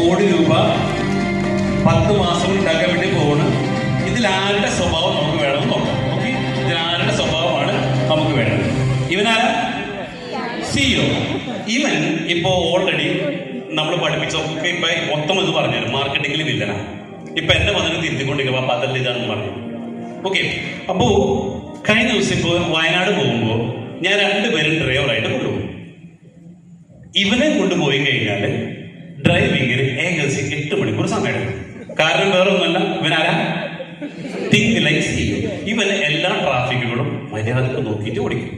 കോടി രൂപ 10 മാസം ഉണ്ടാക്കാൻ വേണ്ടി പോകണം. ഇതിലാരുടെ സ്വഭാവം നമുക്ക് വേണമെന്ന് നോക്കാം. ഓക്കെ, ഇതിലാരുടെ സ്വഭാവമാണ് നമുക്ക് വേണ്ടത്? ഇവനാരാ? CEO. ഇവൻ ഇപ്പോ ഓൾറെഡി നമ്മൾ പഠിപ്പിച്ചൊക്കെ ഇപ്പൊ മൊത്തം ഇത് പറഞ്ഞു മാർക്കറ്റിംഗിൽ വില്ലനാ. ഇപ്പൊ എന്റെ മകനെ തിരുത്തിക്കൊണ്ടിരിക്കുക അപ്പൊ അതല്ല ഇതാണെന്ന് പറഞ്ഞു. ഓക്കെ, അപ്പോ കഴിഞ്ഞ ദിവസം ഇപ്പോ വയനാട് പോകുമ്പോ ഞാൻ 2 പേരും ഡ്രൈവറായിട്ട് കൊണ്ടുപോകും. ഇവനെ കൊണ്ടുപോയി കഴിഞ്ഞാൽ ഡ്രൈവിങ്ങിന് ഏകദേശം 8 മണിക്കൂർ സമയം എടുക്കും. കാരണം വേറെ ഒന്നുമല്ല, ഇവനാരാ? Think like CEO. ഇവന് എല്ലാ ട്രാഫിക്കുകളും മര്യാദക്ക് നോക്കിയിട്ട് ഓടിക്കും.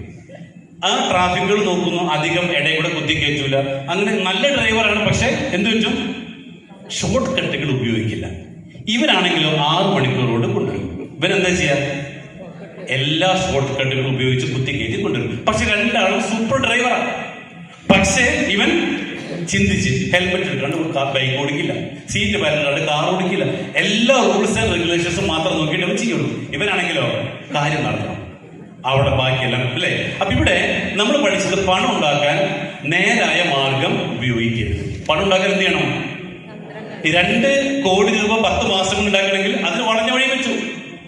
ആ ട്രാഫിക്കുകൾ നോക്കുന്നു, അധികം ഇടയിൽ കൂടെ കുത്തി കയറ്റൂല. അങ്ങനെ നല്ല ഡ്രൈവറാണ്. പക്ഷെ എന്ത് പറ്റും? ഷോർട്ട് കട്ടുകൾ ഉപയോഗിക്കില്ല. ഇവനാണെങ്കിലോ 6 മണിക്കൂർ കൊണ്ട് കൊണ്ടുവരും. ഇവനെന്താ ചെയ്യാ? എല്ലാ ഷോർട്ട് കട്ടുകളും ഉപയോഗിച്ച് കുത്തി കയറ്റി കൊണ്ടുവരും. പക്ഷെ രണ്ടാളും സൂപ്പർ ഡ്രൈവറാണ്. പക്ഷേ ഇവൻ ചിന്തിച്ച് ഹെൽമെറ്റ് എടുക്കാണ്ട് ബൈക്ക് ഓടിക്കില്ല, സീറ്റ് പരണ്ടാണ്ട് കാർ ഓടിക്കില്ല. എല്ലാ റൂൾസ് ആൻഡ് റെഗുലേഷൻസും മാത്രം നോക്കിയിട്ട് അവൻ ചെയ്യുള്ളൂ. ഇവനാണെങ്കിലോ കാര്യം നടക്കണം, അവിടെ ബാക്കിയെല്ലാം അല്ലേ. അപ്പൊ ഇവിടെ നമ്മൾ പഠിച്ചത് പണം ഉണ്ടാക്കാൻ നേരായ മാർഗം ഉപയോഗിക്കരുത്. പണം ഉണ്ടാക്കാൻ എന്ത് ചെയ്യണം? 2 കോടി രൂപ 10 മാസം കൊണ്ട് ഉണ്ടാക്കണമെങ്കിൽ അതിന് വളഞ്ഞ വഴി വെച്ചു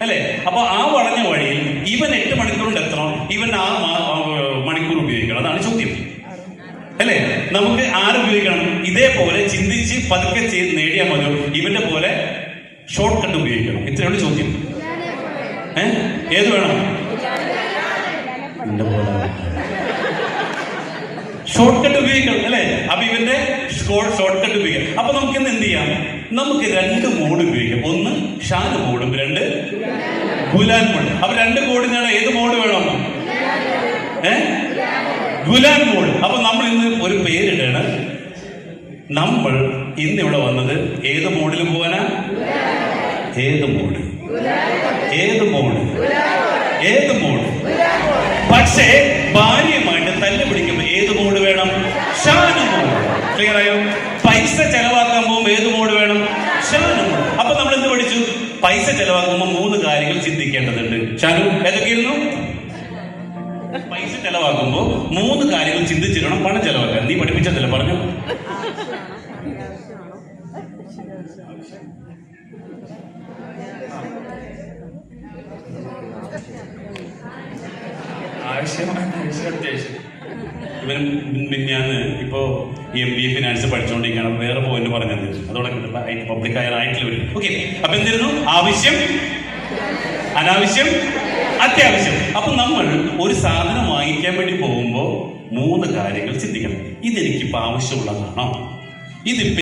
അല്ലേ. അപ്പൊ ആ വളഞ്ഞ വഴിയിൽ ഇവൻ 8 മണിക്കൂർ കൊണ്ട് എത്തണം, ഇവൻ 6 മണിക്കൂർ ഉപയോഗിക്കണം. അതാണ് ചോദ്യം അല്ലേ. നമുക്ക് ആരുപയോഗിക്കണം? ഇതേപോലെ ചിന്തിച്ച് പതുക്കെ ചെയ്ത് നേടിയാൽ മതി. ഇവന്റെ പോലെ ഷോർട്ട് കട്ട് ഉപയോഗിക്കണം. ഇത്രയുള്ള ചോദ്യം. ഏത് വേണം? ഷോർട്ട് കട്ട് ഉപയോഗിക്കണം അല്ലേ. അപ്പൊ ഇവന്റെ ഷോർട്ട് കട്ട് ഉപയോഗിക്കാം. അപ്പൊ നമുക്ക് ഇന്ന് എന്ത് ചെയ്യാം? നമുക്ക് 2 മോഡ് ഉപയോഗിക്കാം. ഒന്ന് ഷാന് മോഡും 2 ഗുലാൻ മോഡ്. അപ്പൊ 2 കോഡിനാണ് ഏത് മോഡ് വേണം? ഗുലാൻ മോഡ്. അപ്പൊ നമ്മൾ ഇന്ന് ഒരു പേരിട്ടാണ്. നമ്മൾ ഇന്ന് ഇവിടെ വന്നത് ഏത് മോഡിൽ പോവാനാ? ഏത് മോഡ്? ഏത് മോഡ്? ഏത് മോഡ്? പക്ഷേ ഭാര്യയുമായിട്ട് തല്ല് പിടിക്കുമ്പോൾ ഏത് മോഡ് വേണം? ഷാന് മോഡ്. ക്ലിയർ ആയോ? പൈസ ചെലവാക്കാൻ പോകുമ്പോൾ ഏത് മോഡ് വേണം? ഷാന് മോഡ്. അപ്പൊ നമ്മൾ എന്ത് പഠിച്ചു? പൈസ ചെലവാക്കുമ്പോൾ 3 കാര്യങ്ങൾ ചിന്തിക്കേണ്ടതുണ്ട്. ഷാനു ഏതൊക്കെയായിരുന്നു? പൈസ ചെലവാക്കുമ്പോ 3 കാര്യങ്ങൾ ചിന്തിച്ചിരണം പണം ചെലവാക്കാൻ. നീ പഠിപ്പിച്ചതല്ലേ പറഞ്ഞു? ഇവൻ മിന്നാന്ന് ഇപ്പോ MBA ഫിനാൻസ് പഠിച്ചുകൊണ്ടിരിക്കുകയാണ്. വേറെ പോയിന്റ് പറഞ്ഞത് അതോടെ പബ്ലിക് ആയിട്ടുള്ള വരും. ഓക്കെ, അപ്പൊ എന്തായിരുന്നു? ആവശ്യം, അനാവശ്യം, അത്യാവശ്യം. അപ്പൊ നമ്മൾ ഒരു സാധനം വാങ്ങിക്കാൻ വേണ്ടി പോകുമ്പോൾ 3 കാര്യങ്ങൾ ചിന്തിക്കണം. ഇതെനിക്കിപ്പോ ആവശ്യമുള്ളതാണോ? ഇതിപ്പോ